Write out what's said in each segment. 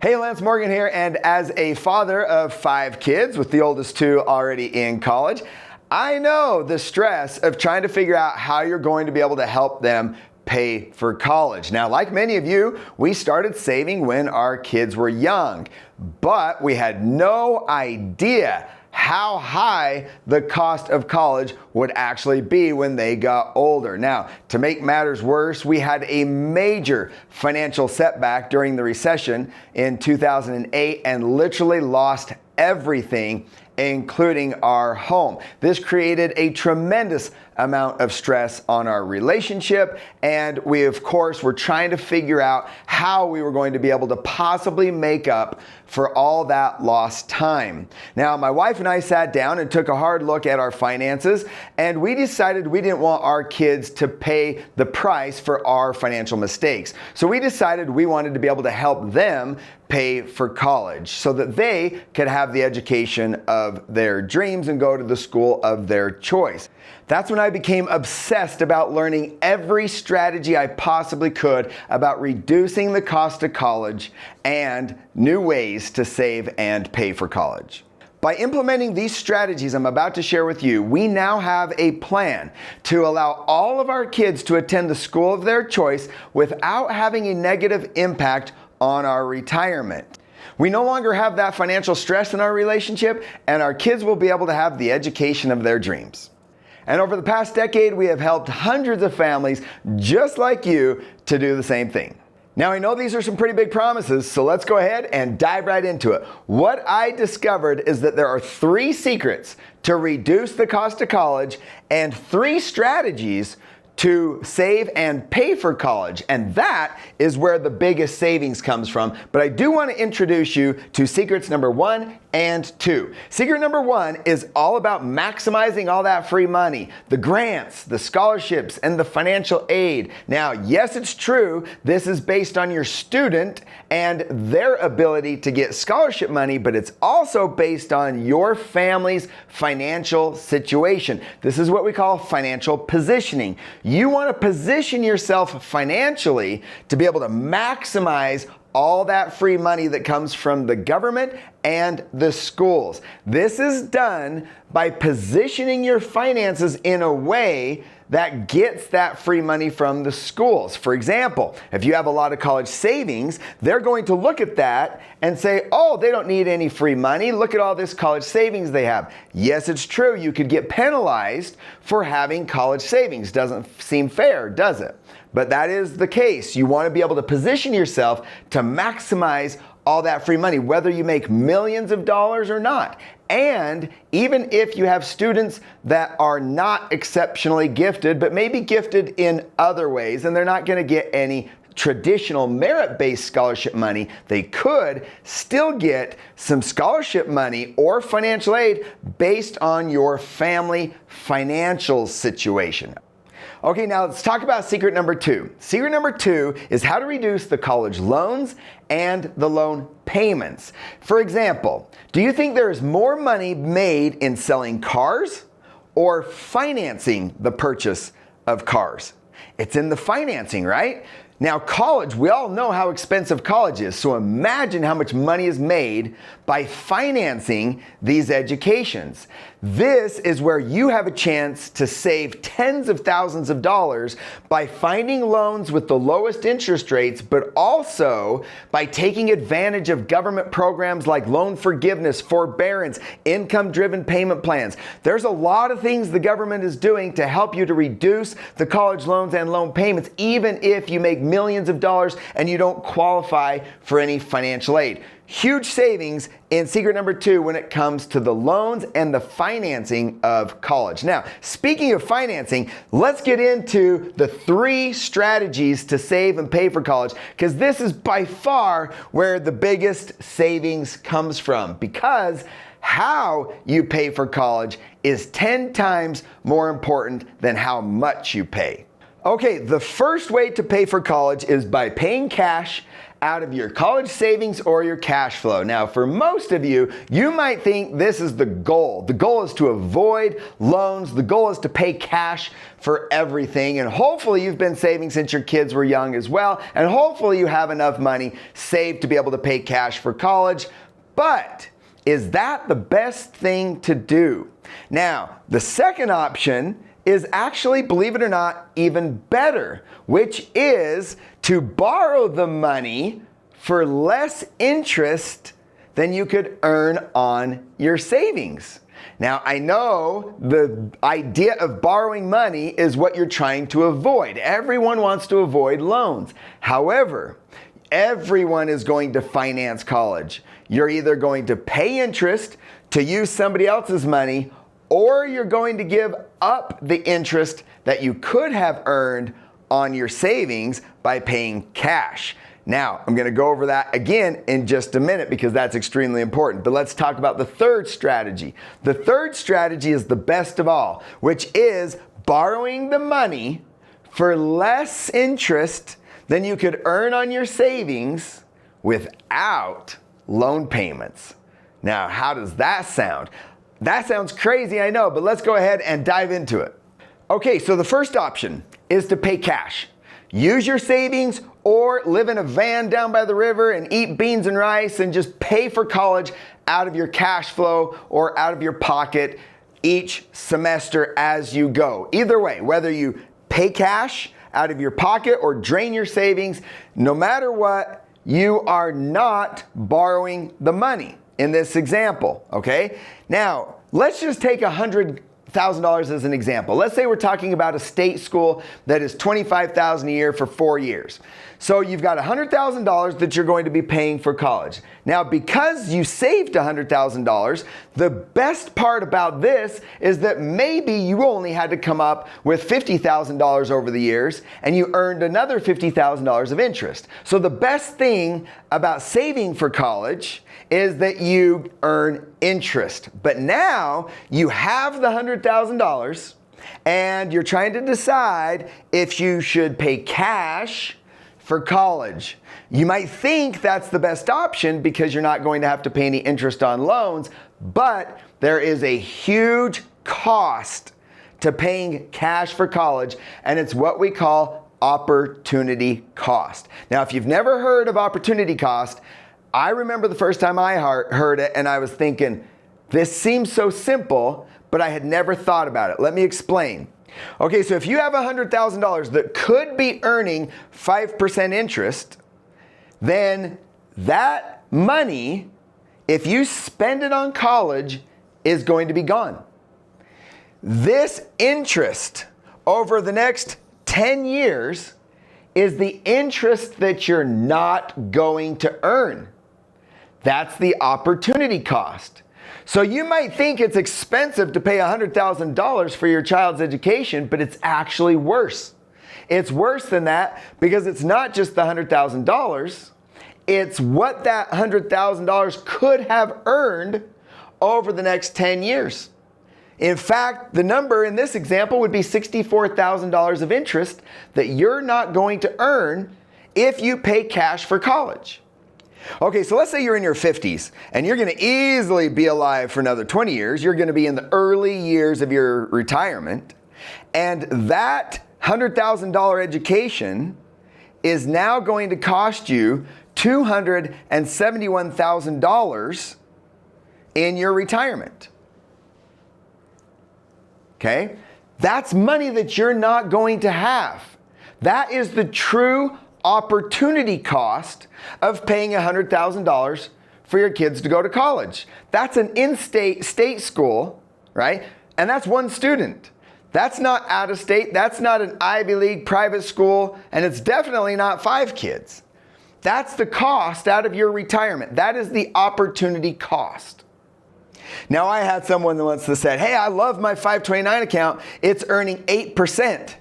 Hey, Lance Morgan here, and as a father of 5 kids, with the oldest 2 already in college, I know the stress of trying to figure out how you're going to be able to help them pay for college. Now, like many of you, we started saving when our kids were young, but we had no idea how high the cost of college would actually be when they got older. Now, to make matters worse, we had a major financial setback during the recession in 2008 and literally lost everything, including our home. This created a tremendous amount of stress on our relationship, and we of course were trying to figure out how we were going to be able to possibly make up for all that lost time. Now, my wife and I sat down and took a hard look at our finances, and we decided we didn't want our kids to pay the price for our financial mistakes. So we decided we wanted to be able to help them pay for college so that they could have the education of their dreams and go to the school of their choice. That's when I became obsessed about learning every strategy I possibly could about reducing the cost of college and new ways to save and pay for college. By implementing these strategies I'm about to share with you, we now have a plan to allow all of our kids to attend the school of their choice without having a negative impact on our retirement. We no longer have that financial stress in our relationship, and our kids will be able to have the education of their dreams. And over the past decade, we have helped hundreds of families just like you to do the same thing. Now, I know these are some pretty big promises, so let's go ahead and dive right into it. What I discovered is that there are 3 secrets to reduce the cost of college and 3 strategies to save and pay for college, and that is where the biggest savings comes from. But I do want to introduce you to secrets number 1 and 2. Secret number 1 is all about maximizing all that free money, the grants, the scholarships, and the financial aid. Now, yes, it's true, this is based on your student and their ability to get scholarship money, but it's also based on your family's financial situation. This is what we call financial positioning. You want to position yourself financially to be able to maximize all that free money that comes from the government and the schools. This is done by positioning your finances in a way that gets that free money from the schools. For example, if you have a lot of college savings, they're going to look at that and say, oh, they don't need any free money. Look at all this college savings they have. Yes, it's true. You could get penalized for having college savings. Doesn't seem fair, does it? But that is the case. You want to be able to position yourself to maximize all that free money, whether you make millions of dollars or not. And even if you have students that are not exceptionally gifted, but maybe gifted in other ways, and they're not going to get any traditional merit-based scholarship money, they could still get some scholarship money or financial aid based on your family financial situation. Okay, now let's talk about secret number 2. Secret number 2 is how to reduce the college loans and the loan payments. For example, do you think there is more money made in selling cars or financing the purchase of cars? It's in the financing, right? Now, college, we all know how expensive college is, so imagine how much money is made by financing these educations. This is where you have a chance to save tens of thousands of dollars by finding loans with the lowest interest rates, but also by taking advantage of government programs like loan forgiveness, forbearance, income-driven payment plans. There's a lot of things the government is doing to help you to reduce the college loans and loan payments, even if you make millions of dollars and you don't qualify for any financial aid. Huge savings in secret number 2 when it comes to the loans and the financing of college. Now, speaking of financing, let's get into the 3 strategies to save and pay for college, because this is by far where the biggest savings comes from, because how you pay for college is 10 times more important than how much you pay. Okay, the first way to pay for college is by paying cash out of your college savings or your cash flow. Now, for most of you, you might think this is the goal. The goal is to avoid loans. The goal is to pay cash for everything. And hopefully you've been saving since your kids were young as well. And hopefully you have enough money saved to be able to pay cash for college. But is that the best thing to do? Now, the second option is actually, believe it or not, even better, which is to borrow the money for less interest than you could earn on your savings. Now, I know the idea of borrowing money is what you're trying to avoid. Everyone wants to avoid loans. However, everyone is going to finance college. You're either going to pay interest to use somebody else's money, or you're going to give up the interest that you could have earned on your savings by paying cash. Now, I'm going to go over that again in just a minute because that's extremely important. But let's talk about the third strategy. The third strategy is the best of all, which is borrowing the money for less interest than you could earn on your savings without loan payments. Now, how does that sound? That sounds crazy, I know, but let's go ahead and dive into it. Okay, so the first option is to pay cash. Use your savings or live in a van down by the river and eat beans and rice and just pay for college out of your cash flow or out of your pocket each semester as you go. Either way, whether you pay cash out of your pocket or drain your savings, no matter what, you are not borrowing the money in this example, okay? Now, let's just take $100,000 as an example. Let's say we're talking about a state school that is $25,000 a year for 4 years. So you've got $100,000 that you're going to be paying for college. Now, because you saved $100,000, the best part about this is that maybe you only had to come up with $50,000 over the years and you earned another $50,000 of interest. So the best thing about saving for college is that you earn interest. But now you have the $100,000 and you're trying to decide if you should pay cash for college. You might think that's the best option because you're not going to have to pay any interest on loans, but there is a huge cost to paying cash for college, and it's what we call opportunity cost. Now, if you've never heard of opportunity cost, I remember the first time I heard it and I was thinking, this seems so simple, but I had never thought about it. Let me explain. Okay, so if you have $100,000 that could be earning 5% interest, then that money, if you spend it on college, is going to be gone. This interest over the next 10 years is the interest that you're not going to earn. That's the opportunity cost. So you might think it's expensive to pay $100,000 for your child's education, but it's actually worse. It's worse than that because it's not just the $100,000, it's what that $100,000 could have earned over the next 10 years. In fact, the number in this example would be $64,000 of interest that you're not going to earn if you pay cash for college. Okay, so let's say you're in your 50s and you're going to easily be alive for another 20 years. You're going to be in the early years of your retirement. And that $100,000 education is now going to cost you $271,000 in your retirement. Okay? That's money that you're not going to have. That is the true opportunity cost of paying $100,000 for your kids to go to college. That's an in-state state school, right? And that's one student. That's not out of state. That's not an Ivy League private school. And it's definitely not 5 kids. That's the cost out of your retirement. That is the opportunity cost. Now, I had someone that once said, hey, I love my 529 account. It's earning 8%.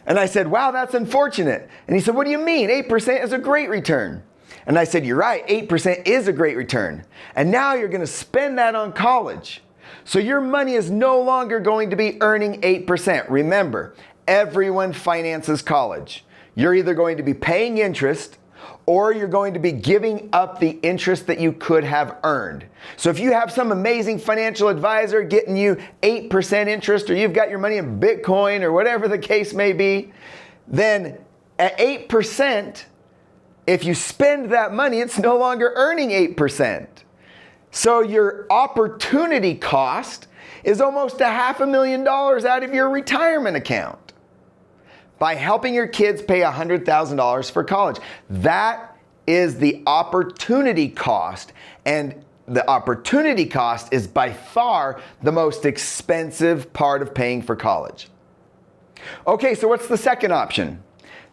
And I said, wow, that's unfortunate. And he said, what do you mean? 8% is a great return. And I said, you're right, 8% is a great return. And now you're going to spend that on college. So your money is no longer going to be earning 8%. Remember, everyone finances college. You're either going to be paying interest or you're going to be giving up the interest that you could have earned. So if you have some amazing financial advisor getting you 8% interest, or you've got your money in Bitcoin or whatever the case may be, then at 8%, if you spend that money, it's no longer earning 8%. So your opportunity cost is almost $500,000 out of your retirement account by helping your kids pay $100,000 for college. That is the opportunity cost, and the opportunity cost is by far the most expensive part of paying for college. Okay, so what's the second option?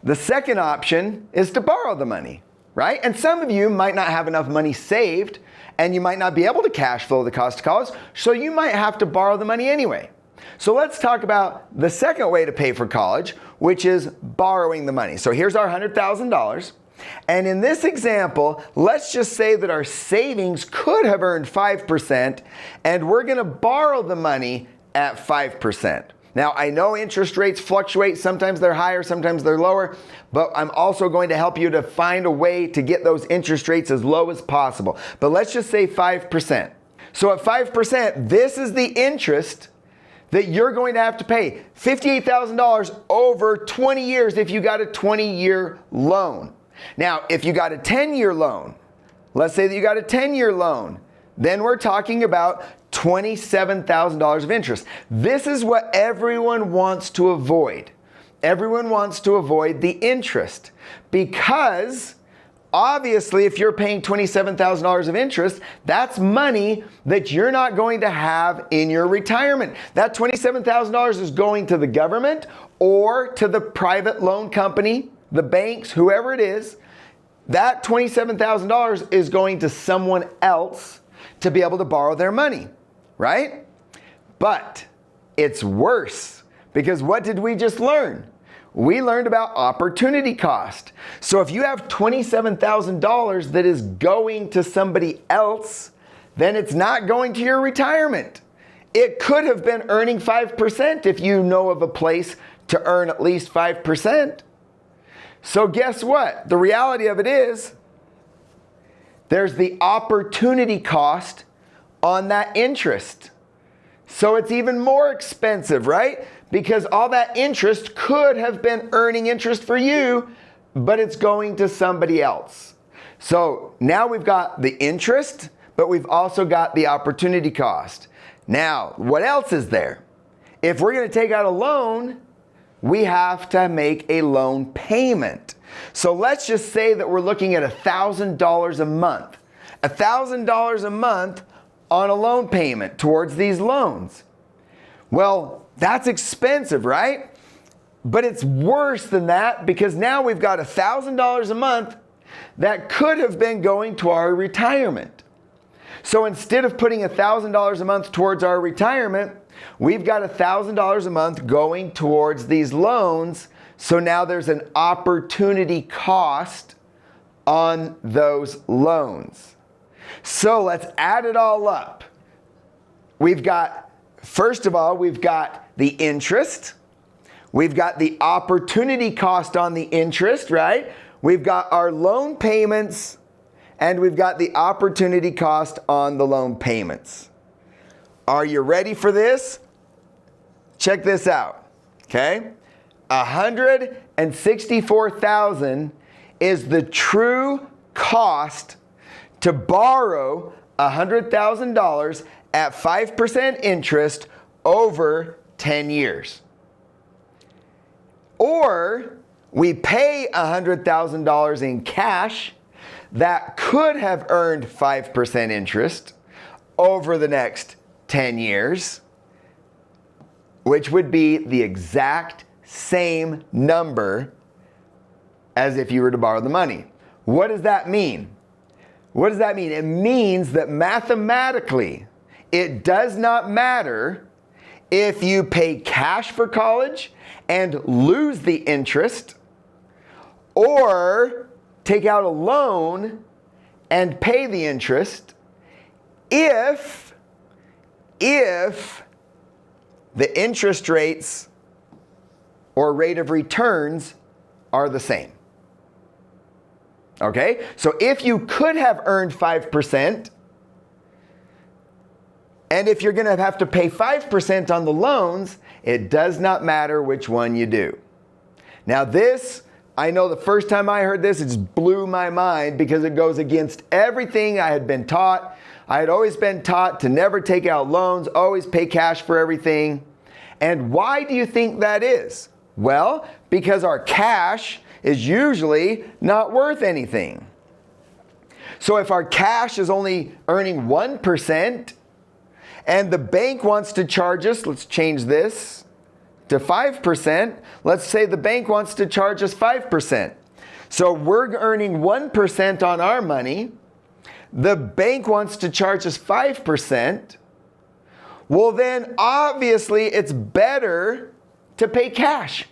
The second option is to borrow the money, right? And some of you might not have enough money saved, and you might not be able to cash flow the cost of college, so you might have to borrow the money anyway. So let's talk about the second way to pay for college, which is borrowing the money. So here's our $100,000. And in this example, let's just say that our savings could have earned 5%, and we're going to borrow the money at 5%. Now, I know interest rates fluctuate. Sometimes they're higher, sometimes they're lower, but I'm also going to help you to find a way to get those interest rates as low as possible. But let's just say 5%. So at 5%, this is the interest that you're going to have to pay, $58,000 over 20 years if you got a 20-year loan. Now, if you got a 10-year loan, let's say that you got a 10-year loan, then we're talking about $27,000 of interest. This is what everyone wants to avoid. Everyone wants to avoid the interest, because obviously, if you're paying $27,000 of interest, that's money that you're not going to have in your retirement. That $27,000 is going to the government or to the private loan company, the banks, whoever it is. That $27,000 is going to someone else to be able to borrow their money, right? But it's worse, because what did we just learn? We learned about opportunity cost. So if you have $27,000 that is going to somebody else, then it's not going to your retirement. It could have been earning 5% if you know of a place to earn at least 5%. So guess what? The reality of it is, there's the opportunity cost on that interest. So it's even more expensive, right? Because all that interest could have been earning interest for you, but it's going to somebody else. So now we've got the interest, but we've also got the opportunity cost. Now, what else is there? If we're going to take out a loan, we have to make a loan payment. So let's just say that we're looking at $1,000 a month. $1,000 a month on a loan payment towards these loans. Well, that's expensive, right? But it's worse than that, because now we've got $1,000 a month that could have been going to our retirement. So instead of putting $1,000 a month towards our retirement, we've got $1,000 a month going towards these loans. So now there's an opportunity cost on those loans. So let's add it all up. First of all, we've got the interest. We've got the opportunity cost on the interest, right? We've got our loan payments, and we've got the opportunity cost on the loan payments. Are you ready for this? Check this out, okay? $164,000 is the true cost to borrow $100,000 at 5% interest over 10 years. Or we pay $100,000 in cash that could have earned 5% interest over the next 10 years, which would be the exact same number as if you were to borrow the money. What does that mean? What does that mean? It means that mathematically, it does not matter if you pay cash for college and lose the interest, or take out a loan and pay the interest, if the interest rates or rate of returns are the same. Okay? So if you could have earned 5%, and if you're going to have to pay 5% on the loans, it does not matter which one you do. Now this, I know the first time I heard this, it just blew my mind because it goes against everything I had been taught. I had always been taught to never take out loans, always pay cash for everything. And why do you think that is? Well, because our cash is usually not worth anything. So if our cash is only earning 1%, and the bank wants to charge us, let's change this to 5%. Let's say the bank wants to charge us 5%. So we're earning 1% on our money. The bank wants to charge us 5%. Well, then obviously it's better to pay cash.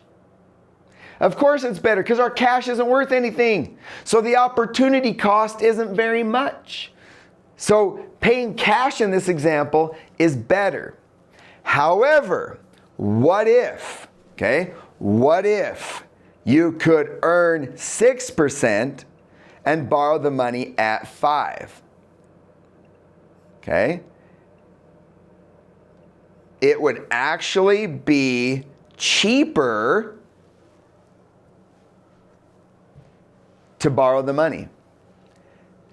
Of course it's better because our cash isn't worth anything. So the opportunity cost isn't very much. So paying cash in this example is better. However, what if, what if you could earn 6% and borrow the money at 5%? Okay? It would actually be cheaper to borrow the money.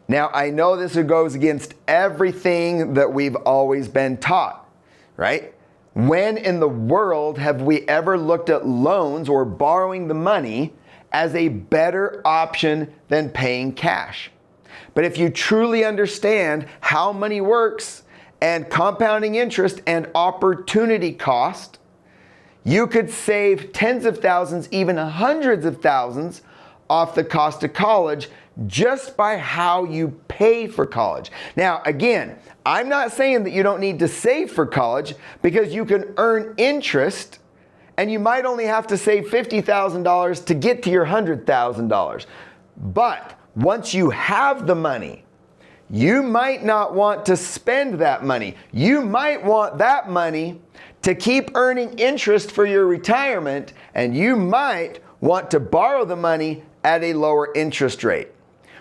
Now, I know this goes against everything that we've always been taught, right? When in the world have we ever looked at loans or borrowing the money as a better option than paying cash? But if you truly understand how money works and compounding interest and opportunity cost, you could save tens of thousands, even hundreds of thousands off the cost of college just by how you pay for college. Now, again, I'm not saying that you don't need to save for college because you can earn interest and you might only have to save $50,000 to get to your $100,000. But once you have the money, you might not want to spend that money. You might want that money to keep earning interest for your retirement, and you might want to borrow the money at a lower interest rate.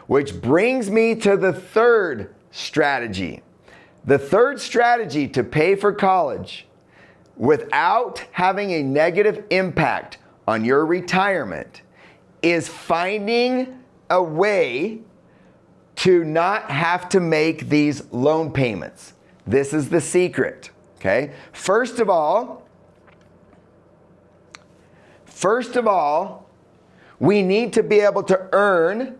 Which brings me to the third strategy. The third strategy to pay for college without having a negative impact on your retirement is finding a way to not have to make these loan payments. This is the secret, okay? First of all, we need to be able to earn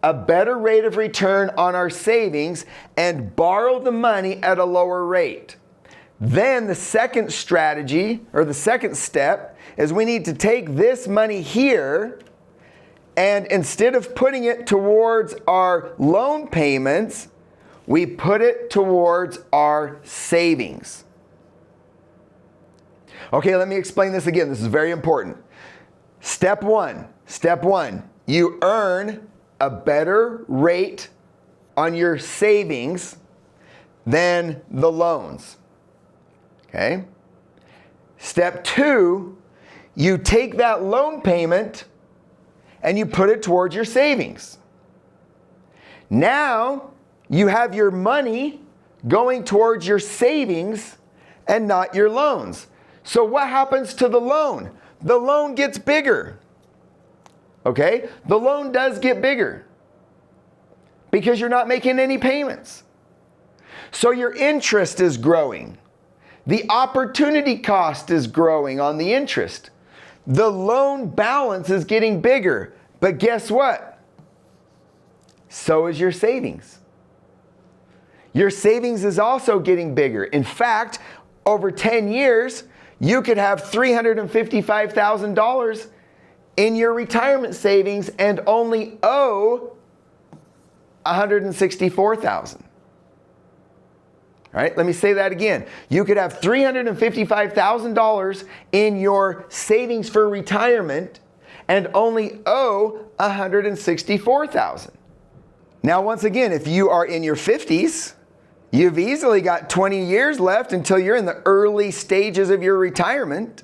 a better rate of return on our savings and borrow the money at a lower rate. Then the second strategy, or the second step, is we need to take this money here and instead of putting it towards our loan payments, we put it towards our savings. Okay, let me explain this again. This is very important. Step one, you earn a better rate on your savings than the loans. Okay? Step two, you take that loan payment and you put it towards your savings. Now, you have your money going towards your savings and not your loans. So what happens to the loan? The loan gets bigger. Okay? The loan does get bigger because you're not making any payments. So your interest is growing. The opportunity cost is growing on the interest. The loan balance is getting bigger. But guess what? So is your savings. Your savings is also getting bigger. In fact, over 10 years, you could have $355,000 in your retirement savings and only owe $164,000. All right, let me say that again. You could have $355,000 in your savings for retirement and only owe $164,000. Now, once again, if you are in your 50s, you've easily got 20 years left until you're in the early stages of your retirement.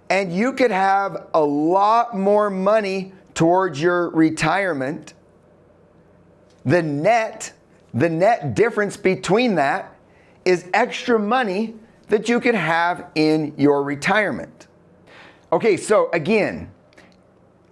And you could have a lot more money towards your retirement the net difference between that is extra money that you could have in your retirement. Okay, so again,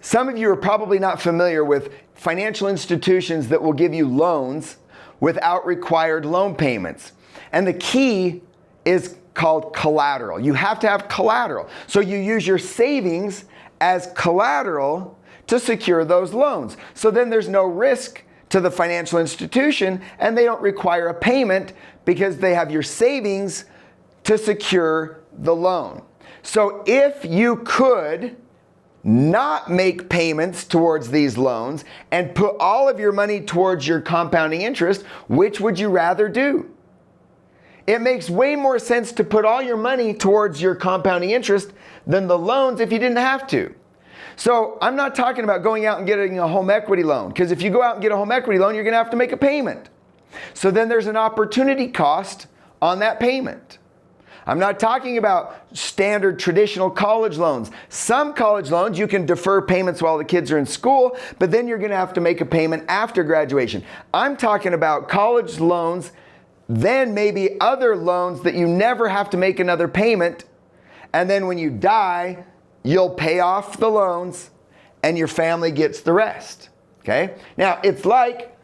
some of you are probably not familiar with financial institutions that will give you loans without required loan payments. And the key is called collateral. You have to have collateral. So you use your savings as collateral to secure those loans. So then there's no risk to the financial institution and they don't require a payment because they have your savings to secure the loan. So if you could not make payments towards these loans and put all of your money towards your compounding interest, which would you rather do? It makes way more sense to put all your money towards your compounding interest than the loans if you didn't have to. So I'm not talking about going out and getting a home equity loan, because if you go out and get a home equity loan, you're going to have to make a payment. So then there's an opportunity cost on that payment. I'm not talking about standard traditional college loans. Some college loans, you can defer payments while the kids are in school, but then you're going to have to make a payment after graduation. I'm talking about college loans, then maybe other loans that you never have to make another payment, and then when you die, you'll pay off the loans and your family gets the rest. Okay? Now, it's like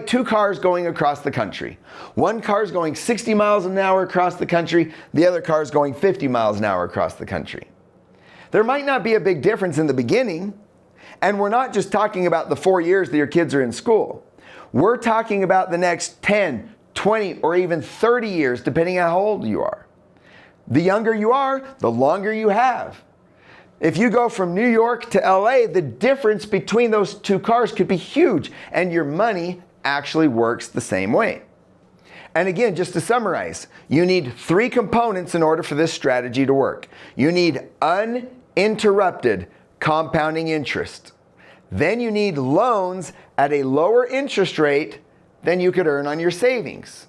two cars going across the country. One car's going 60 miles an hour across the country, the other car's going 50 miles an hour across the country. There might not be a big difference in the beginning, and we're not just talking about the 4 years that your kids are in school. We're talking about the next 10, 20, or even 30 years, depending on how old you are. The younger you are, the longer you have. If you go from New York to LA, the difference between those two cars could be huge, and your money actually works the same way. And again, just to summarize, you need 3 components in order for this strategy to work. You need uninterrupted compounding interest. Then you need loans at a lower interest rate than you could earn on your savings.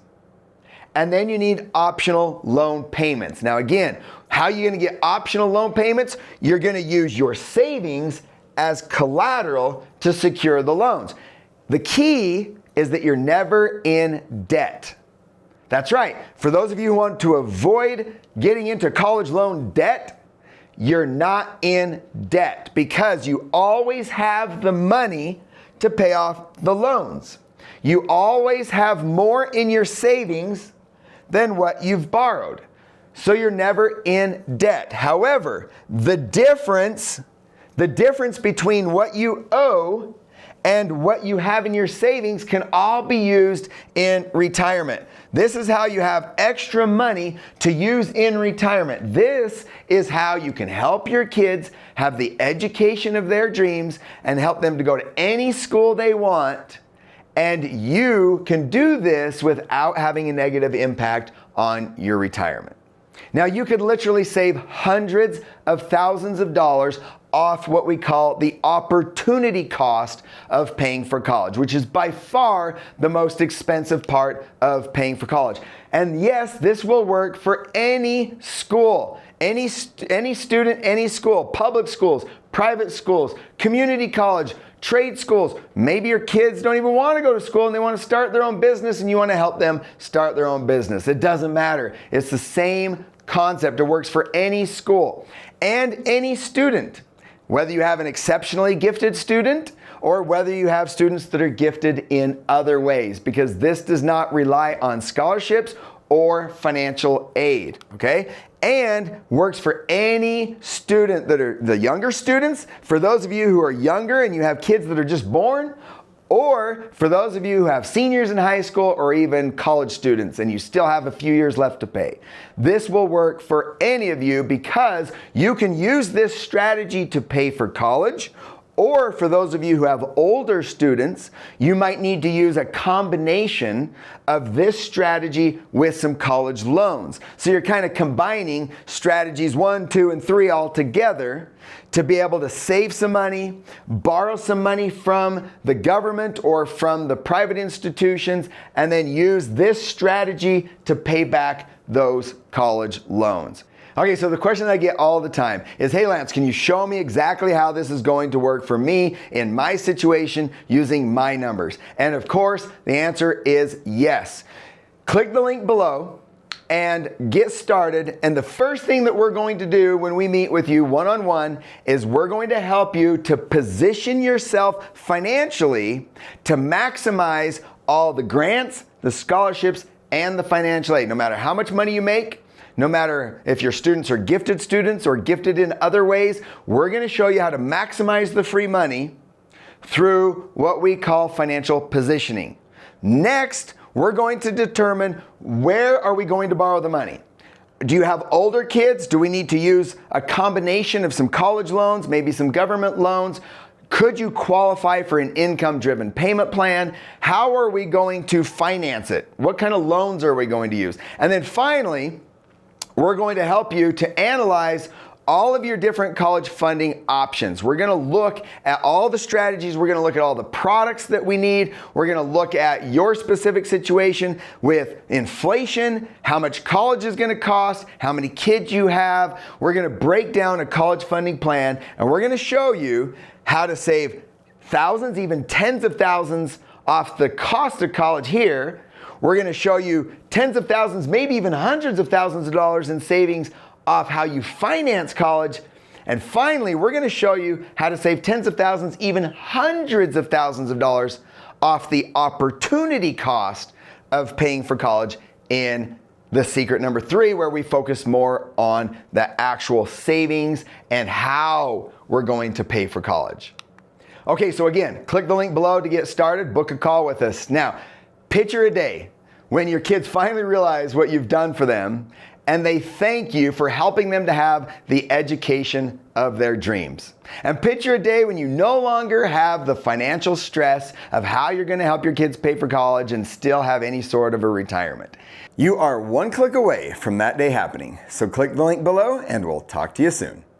And then you need optional loan payments. Now again, how are you going to get optional loan payments? You're going to use your savings as collateral to secure the loans. The key is that you're never in debt. That's right. For those of you who want to avoid getting into college loan debt, you're not in debt because you always have the money to pay off the loans. You always have more in your savings than what you've borrowed. So you're never in debt. However, the difference between what you owe and what you have in your savings can all be used in retirement. This is how you have extra money to use in retirement. This is how you can help your kids have the education of their dreams and help them to go to any school they want. And you can do this without having a negative impact on your retirement. Now, you could literally save hundreds of thousands of dollars off what we call the opportunity cost of paying for college, which is by far the most expensive part of paying for college. And yes, this will work for any school, any student, any school, public schools, private schools, community college, trade schools. Maybe your kids don't even want to go to school and they want to start their own business and you want to help them start their own business. It doesn't matter. It's the same concept. It works for any school and any student, whether you have an exceptionally gifted student or whether you have students that are gifted in other ways, because this does not rely on scholarships or financial aid, okay? And works for any student that are the younger students, for those of you who are younger and you have kids that are just born, or for those of you who have seniors in high school or even college students and you still have a few years left to pay. This will work for any of you because you can use this strategy to pay for college. Or for those of you who have older students, you might need to use a combination of this strategy with some college loans. So you're kind of combining strategies 1, 2, and 3 all together to be able to save some money, borrow some money from the government or from the private institutions, and then use this strategy to pay back those college loans. Okay, so the question I get all the time is, hey Lance, can you show me exactly how this is going to work for me in my situation using my numbers? And of course, the answer is yes. Click the link below and get started. And the first thing that we're going to do when we meet with you one-on-one is we're going to help you to position yourself financially to maximize all the grants, the scholarships, and the financial aid. No matter how much money you make, no matter if your students are gifted students or gifted in other ways, we're going to show you how to maximize the free money through what we call financial positioning. Next, we're going to determine where are we going to borrow the money. Do you have older kids? Do we need to use a combination of some college loans, maybe some government loans? Could you qualify for an income-driven payment plan? How are we going to finance it? What kind of loans are we going to use? And then finally, we're going to help you to analyze all of your different college funding options. We're going to look at all the strategies. We're going to look at all the products that we need. We're going to look at your specific situation with inflation, how much college is going to cost, how many kids you have. We're going to break down a college funding plan, and we're going to show you how to save thousands, even tens of thousands off the cost of college here. We're going to show you tens of thousands, maybe even hundreds of thousands of dollars in savings off how you finance college. And finally, we're going to show you how to save tens of thousands, even hundreds of thousands of dollars off the opportunity cost of paying for college in the secret number 3, where we focus more on the actual savings and how we're going to pay for college. Okay, so again, click the link below to get started, book a call with us. Now, picture a day when your kids finally realize what you've done for them and they thank you for helping them to have the education of their dreams. And picture a day when you no longer have the financial stress of how you're going to help your kids pay for college and still have any sort of a retirement. You are one click away from that day happening. So click the link below and we'll talk to you soon.